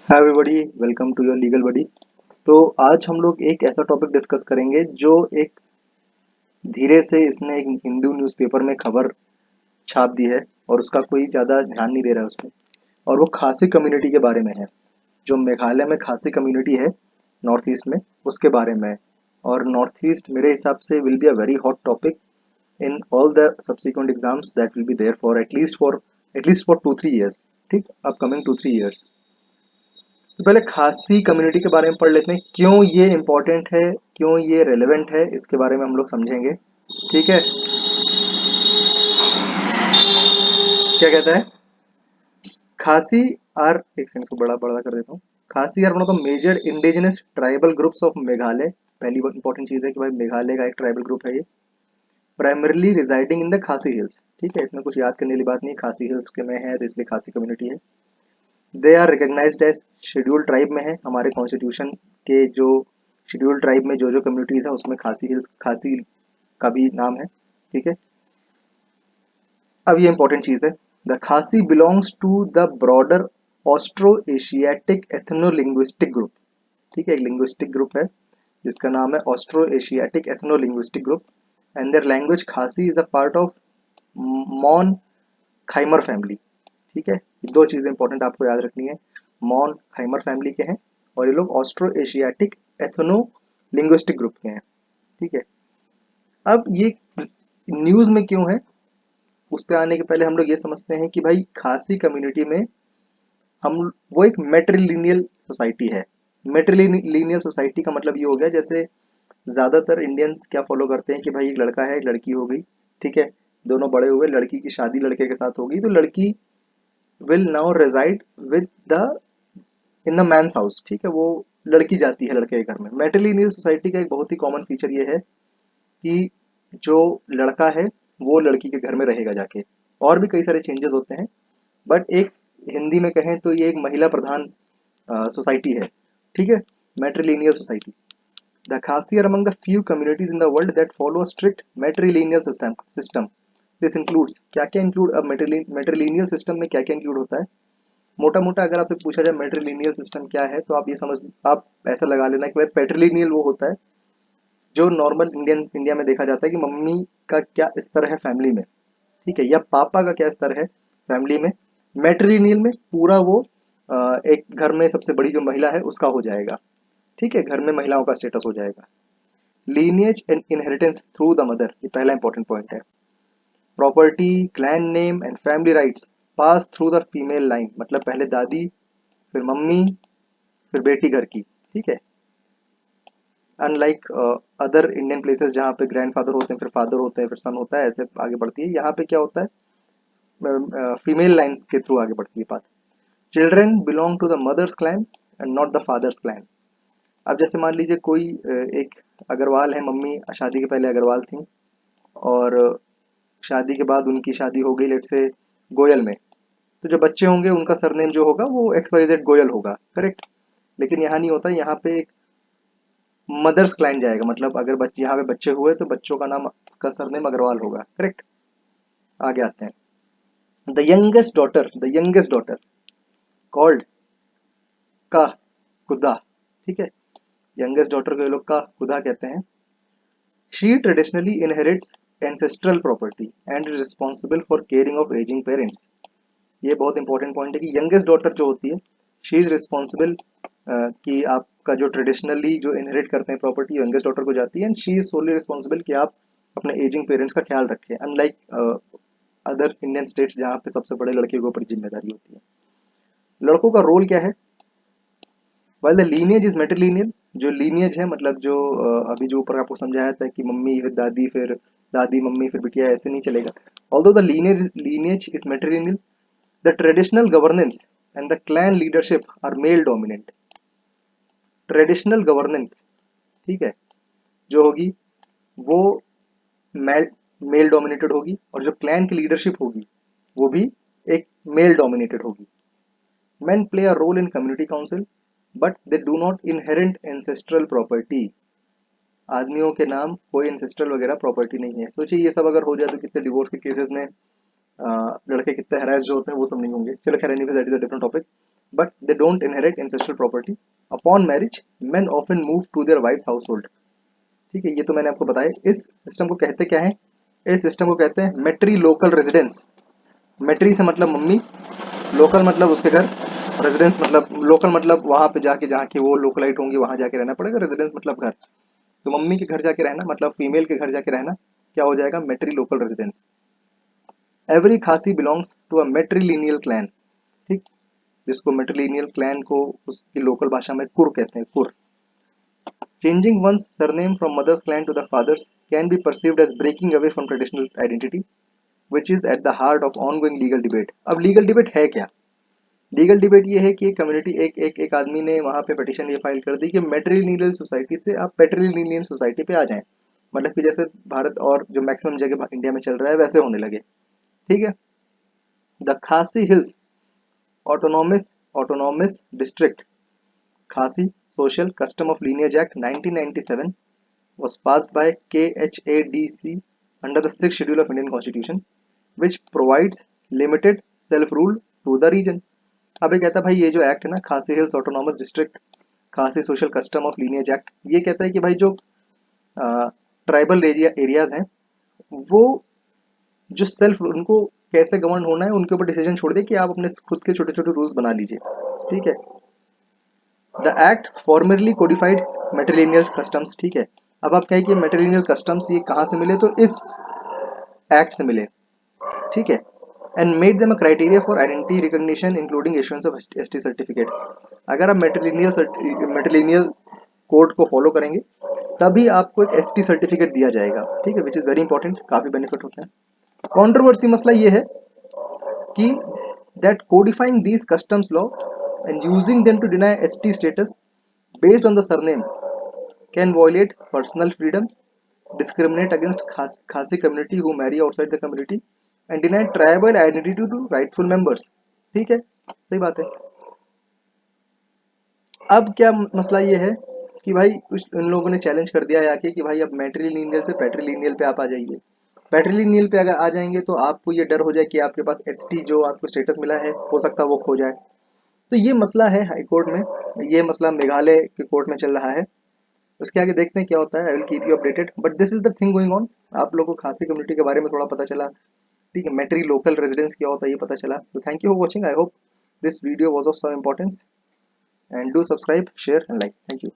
Hi everybody, welcome to your legal buddy. तो आज हम लोग एक ऐसा टॉपिक डिस्कस करेंगे जो एक धीरे से इसने एक हिंदू न्यूज़पेपर में खबर छाप दी है और उसका कोई ज़्यादा ध्यान नहीं दे रहा है उसमें। और वो खासी कम्युनिटी के बारे में है। जो मेघालय में खासी कम्युनिटी है नॉर्थ ईस्ट में, उसके बारे में है। और नॉर्थ ईस्ट मेरे हिसाब से will be a very hot topic in all the subsequent exams that will be there for at least for 2-3 years। ठीक, अपकमिंग 2-3 years। तो पहले खासी कम्युनिटी के बारे में पढ़ लेते हैं, क्यों ये इम्पोर्टेंट है, क्यों ये रेलेवेंट है, इसके बारे में हम लोग समझेंगे। ठीक है, क्या कहता है? खासी आर, एक सेकंड, इसको बड़ा बड़ा कर देता हूँ। Khasi are one of the major indigenous tribal groups of Meghalaya. पहली इंपॉर्टेंट चीज़ है कि भाई मेघालय का एक ट्राइबल ग्रुप है ये, प्राइमरली रिजाइडिंग इन द खासी हिल्स। ठीक है, इसमें कुछ याद करने वाली बात नहीं, खासी हिल्स के में है तो इसलिए खासी कम्युनिटी है। They are recognised as scheduled tribe में है, हमारे कॉन्स्टिट्यूशन के जो शेड्यूल्ड ट्राइब में जो जो कम्युनिटीज है उसमें खासी हिल्स, खासी का भी नाम है। ठीक है, अब ये इंपॉर्टेंट चीज है। The Khasi belongs to the broader Austro Asiatic ethno linguistic group. ठीक है, एक लिंग्विस्टिक ग्रुप है जिसका नाम है Austro Asiatic ethno linguistic group. And their language Khasi is a part of Mon Khmer family. ठीक है, ये दो चीजें इंपॉर्टेंट आपको याद रखनी है। मॉन खाइमर फैमिली के हैं और ये लोग Austro Asiatic ethno linguistic group के हैं। ठीक है, अब ये न्यूज में क्यों है, उस पे आने के पहले हम लोग ये समझते हैं कि भाई खासी कम्युनिटी में हम वो एक मेट्रिलिनियल सोसाइटी है। मेट्रिलिनियल सोसाइटी का मतलब ये हो गया, जैसे ज्यादातर इंडियंस क्या फॉलो करते हैं कि भाई एक लड़का है, एक लड़की हो गई। ठीक है, दोनों बड़े हुए, लड़की की शादी लड़के के साथ होगी तो लड़की will now reside with the in the man's house. ठीक है, वो लड़की जाती है लड़के के घर में। मैट्रिलिनियल सोसाइटी का एक बहुत ही कॉमन फीचर ये है कि जो लड़का है वो लड़की के घर में रहेगा जाके। और भी कई सारे चेंजेस होते हैं, बट एक हिंदी में कहें तो ये एक महिला प्रधान सोसाइटी है। ठीक है, matrilineal society. The Khasi are among the few communities in the world that follow strict matrilineal system. This includes, क्या क्या इंक्लूड, अब मैट्रिलिनियल सिस्टम में क्या क्या इंक्लूड होता है। मोटा मोटा अगर आपसे पूछा जाए मैट्रिलिनियल सिस्टम क्या है, तो आप ये समझ, आप ऐसा लगा लेना कि भाई पैट्रिलिनियल वो होता है जो नॉर्मल इंडिया में देखा जाता है कि मम्मी का क्या स्तर है फैमिली में। ठीक है, या पापा का क्या स्तर है फैमिली में। मैट्रिलिनियल में पूरा वो एक घर में सबसे बड़ी जो महिला है उसका हो जाएगा। ठीक है, घर में महिलाओं का स्टेटस हो जाएगा। Lineage and inheritance through the mother, ये पहला इंपॉर्टेंट पॉइंट है। Property, clan name and family rights pass through the female line, मतलब पहले दादी, फिर मम्मी, फिर बेटी घर की। ठीक है, अनलाइक अदर इंडियन प्लेसेस जहाँ पे ग्रैंडफादर होते हैं, फिर फादर होते हैं, फिर सन होता है, ऐसे आगे बढ़ती है। यहाँ पे क्या होता है, फीमेल लाइन के थ्रू आगे बढ़ती है बात। Children belong to the mother's clan and not the father's clan. अब जैसे मान लीजिए कोई एक अग्रवाल है, मम्मी शादी के पहले अग्रवाल थी और शादी के बाद उनकी शादी हो गई लेट से गोयल में, तो जो बच्चे होंगे उनका सरनेम जो होगा वो एक्स वाई जेड गोयल होगा, करेक्ट। लेकिन यहाँ नहीं होता, यहाँ पे एक मदर्स क्लाइन जाएगा, मतलब अगर बच्चे यहाँ पे बच्चे हुए तो बच्चों का नाम का सरनेम अग्रवाल होगा, करेक्ट। आगे आते हैं। द यंगेस्ट डॉटर कॉल्ड का खुदा। ठीक है, यंगेस्ट डॉटर को ये लोग का खुदा कहते हैं। She traditionally inherits ancestral property and is responsible for caring of ageing parents. ये बहुत इंपॉर्टेंट पॉइंट है कि यंगेस्ट डॉटर जो होती है शी इज रिस्पॉन्सिबल, कि आपका जो ट्रेडिशनली जो इनहेरिट करते हैं प्रॉपर्टी यंगेस्ट डॉटर को जाती है, and she is solely responsible कि आप अपने एजिंग पेरेंट्स का ख्याल रखें, अनलाइक अदर इंडियन स्टेट्स जहाँ पे सबसे बड़े लड़के के ऊपर जिम्मेदारी होती है। लड़कों का रोल क्या है? Well the lineage is matrilineal. जो लीनियज है मतलब जो अभी जो ऊपर आपको समझाया था कि मम्मी फिर दादी, फिर दादी मम्मी फिर बिटिया, ऐसे नहीं चलेगा। Although the lineage is matrilineal, the traditional governance and the clan leadership are male dominant. Traditional governance, ठीक है, जो होगी वो मेल मेल डोमिनेटेड होगी, और जो क्लैन की लीडरशिप होगी वो भी एक मेल डोमिनेटेड होगी। Men play a role in community council, but they do not inherit ancestral property। आदमियों के नाम कोई एंसेस्ट्रल वगैरह प्रॉपर्टी नहीं है। सोचिए ये सब अगर हो जाए तो कितने डिवोर्स के केसेस में लड़के कितने हरास जो होते हैं वो सब नहीं होंगे। चलो खैर, anyways that is a different topic. but they don't inherit ancestral property. Upon marriage, men often move to their wife's household. ठीक है, ये तो मैंने आपको बताया। इस सिस्टम को कहते क्या है? इस सिस्टम को कहते हैं मेट्री लोकल रेजिडेंस। मेट्री से मतलब मम्मी, लोकल मतलब उसके घर, रेजिडेंस मतलब लोकल मतलब वहां पे जाके जहाँ की वो लोकलाइट होंगी वहां जाके रहना पड़ेगा, रेजिडेंस मतलब घर। तो मम्मी के घर जाके रहना मतलब फीमेल के घर जाके रहना क्या हो जाएगा? मेट्री लोकल रेजिडेंस। एवरी खासी belongs to a matrilineal clan. ठीक, जिसको मेट्रीलिनियल क्लैन को उसकी लोकल भाषा में कुर कहते हैं, कुर। Changing one's surname from mother's clan to the father's can be perceived as breaking away from traditional identity, which is at the heart of ongoing legal debate. अब लीगल डिबेट है क्या? लीगल डिबेट ये है कि एक community, एक आदमी ने वहां पे पिटिशन ये फाइल कर दी कि मेट्रीलिनियल सोसाइटी से आप पेट्रीलिनियल सोसाइटी पे आ जाएं। मतलब कि जैसे भारत और जो मैक्सिमम जगह इंडिया में चल रहा है वैसे होने लगे। ठीक है। द खासी हिल्स ऑटोनॉमस ऑटोनॉमस डिस्ट्रिक्ट खासी social custom of lineage act 1997 was passed by KHADC under the 6th schedule of Indian constitution, which provides limited self rule to the region. अब ये कहता है भाई, ये जो एक्ट है ना, खासी हिल्स ऑटोनॉमस डिस्ट्रिक्ट खासी social custom of lineage act, ये कहता है कि भाई जो ट्राइबल एरियाज हैं वो जो सेल्फ उनको कैसे गवर्न होना है उनके ऊपर डिसीजन छोड़ दे कि आप अपने खुद के छोटे छोटे रूल्स बना लीजिए। ठीक है। The act formally codified matrilineal customs. ठीक है। अब आप कहें कि मेट्रीलिनियल कस्टम्स ये कहाँ से मिले, तो इस एक्ट से मिले। ठीक है। And made them a criteria for identity recognition including issuance of ST certificate. अगर आप मेट्रीलिनियल कोड को फॉलो करेंगे तभी आपको एक एसटी सर्टिफिकेट दिया जाएगा। ठीक है, विच इज वेरी इंपॉर्टेंट, काफी बेनिफिट होता है। कंट्रोवर्सी मसला ये है कि that codifying these customs law and using them to deny ST status based on the surname can violate personal freedom, discriminate against Khasi community who marry outside the community, and deny tribal identity to rightful members. ठीक है, सही बात है। अब क्या मसला ये है कि भाई उन लोगों ने चैलेंज कर दिया है आके कि भाई अब मैट्रीलिनियल से पैट्रीलिनियल पे आप आ जाइए। पैट्रीलिनियल पे अगर आ जाएंगे तो आपको ये डर हो जाए कि आपके पास एसटी जो आपको स्टेटस मिला है हो सकता है वो खो जाए। तो ये मसला है हाई कोर्ट में, ये मसला मेघालय के कोर्ट में चल रहा है। उसके आगे देखते हैं क्या होता है। I will keep you updated, but this is the thing going on. आप लोगों को खासी कम्युनिटी के बारे में थोड़ा पता चला। ठीक है, मेट्री लोकल रेजिडेंस क्या होता है ये पता चला। तो thank you for watching. I hope this video was of some importance, and do subscribe, share and like. Thank you.